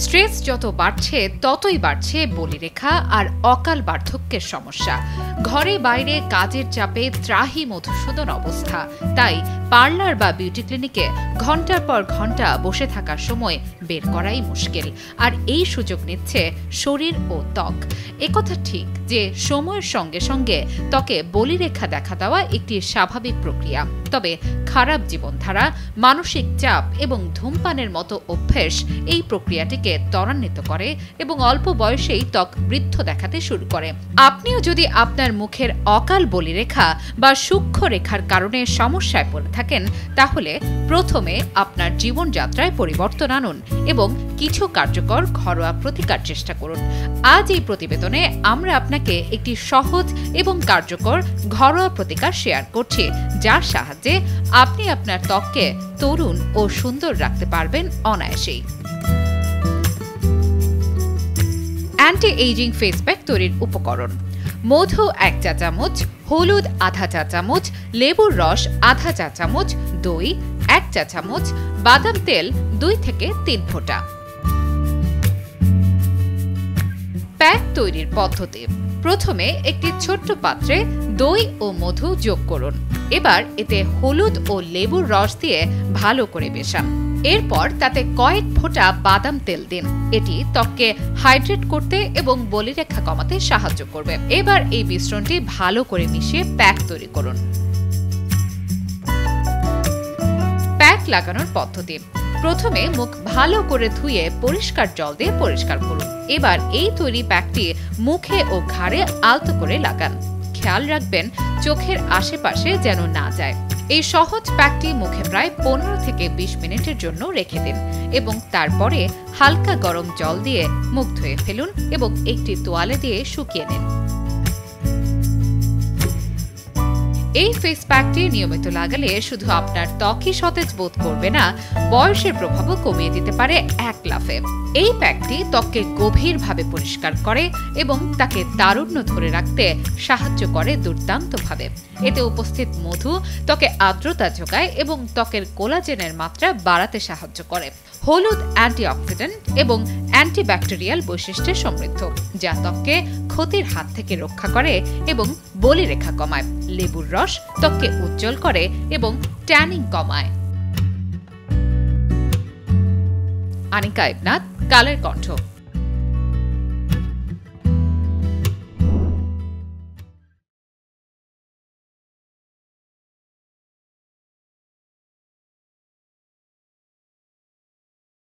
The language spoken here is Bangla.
স্ট্রেস যত বাড়ছে ততই বাড়ছে বলিরেখা আর অকাল বার্ধক্যের সমস্যা। ঘরে বাইরে কাজের চাপে ত্রাহি মধুসূদন অবস্থা। তাই পার্লার বা বিউটি ক্লিনিকে ঘন্টার পর ঘন্টা বসে থাকার সময় বের করাই মুশকিল। আর এই সুযোগ নিচ্ছে শরীর ও ত্বক। একথা ঠিক যে সময়ের সঙ্গে সঙ্গে ত্বকে বলিরেখা দেখা দেওয়া একটি স্বাভাবিক প্রক্রিয়া। তবে খারাপ জীবনধারা, মানসিক চাপ এবং ধূমপানের মতো অভ্যেস এই প্রক্রিয়াটিকে ত্বরান্বিত করে এবং অল্প বয়সেই ত্বক বৃদ্ধ দেখাতে শুরু করে। আপনিও যদি আপনার মুখের অকাল বলিরেখা বা সূক্ষ্ম রেখার কারণে সমস্যায় পড়ে থাকেন, তাহলে প্রথমে আপনার জীবনযাত্রায় পরিবর্তন আনুন এবং কিছু কার্যকর ঘরোয়া প্রতিকার চেষ্টা করুন। আজ এই প্রতিবেদনে আমরা আপনাকে একটি সহজ এবং কার্যকর ঘরোয়া প্রতিকার শেয়ার করছি, যার সাহায্যে আপনি আপনার ত্বককে তরুণ ও সুন্দর রাখতে পারবেন অনায়াসেই। অ্যান্টি এইজিং ফেস প্যাক তৈরির উপকরণ: মধু 1 চা চামচ, হলুদ আধা চা চামচ, লেবুর রস আধা চা চামচ, দই 1 চা চামচ, বাদাম তেল 2 থেকে 3 ফোঁটা। প্যাক তৈরির পদ্ধতি: প্রথমে একটি ছোট্ট পাত্রে দই ও মধু যোগ করুন। এবার এতে হলুদ ও লেবুর রস দিয়ে ভালো করে মেশান। এরপর তাতে কয়েক ফোঁটা বাদাম তেল দিন। এটি ত্বককে হাইড্রেট করতে এবং বলিরেখা কমাতে সাহায্য করবে। এবার এই মিশ্রণটি ভালো করে মিশিয়ে প্যাক তৈরি করুন। প্যাক লাগানোর পদ্ধতি: প্রথমে মুখ ভালো করে ধুয়ে পরিষ্কার জল দিয়ে পরিষ্কার করুন। এবার এই তৈরি প্যাকটি মুখে ও ঘাড়ে আলতো করে লাগান। খেয়াল রাখবেন চোখের আশেপাশে যেন না যায়। এই সহজ প্যাকটি মুখে প্রায় 15 থেকে 20 মিনিটের জন্য রেখে দিন এবং তারপরে হালকা গরম জল দিয়ে মুখ ধুয়ে ফেলুন এবং একটি তোয়ালে দিয়ে শুকিয়ে নিন। এই ফেস প্যাকটি নিয়মিত লাগালে শুধু আপনার ত্বকই সতেজ বোধ করবে না, বয়সের প্রভাবও কমিয়ে দিতে পারে এক লাফে। এই প্যাকটি ত্বককে গভীরভাবে পরিষ্কার করে এবং তাকে তারুণ্য ধরে রাখতে সাহায্য করে দুর্দান্তভাবে। এতে উপস্থিত মধু ত্বকে আর্দ্রতা যোগায় এবং ত্বকের কোলাজেনের মাত্রা বাড়াতে সাহায্য করে। হলুদ অ্যান্টিঅক্সিডেন্ট এবং অ্যান্টিব্যাকটেরিয়াল বৈশিষ্ট্যে সমৃদ্ধ, যা ত্বককে ক্ষতির হাত থেকে রক্ষা করে এবং বলিরেখা কমায়। লেবুর রস ত্বককে উজ্জ্বল করে এবং ট্যানিং কমায়। আনিকা ইবনাথ, কালের কণ্ঠ।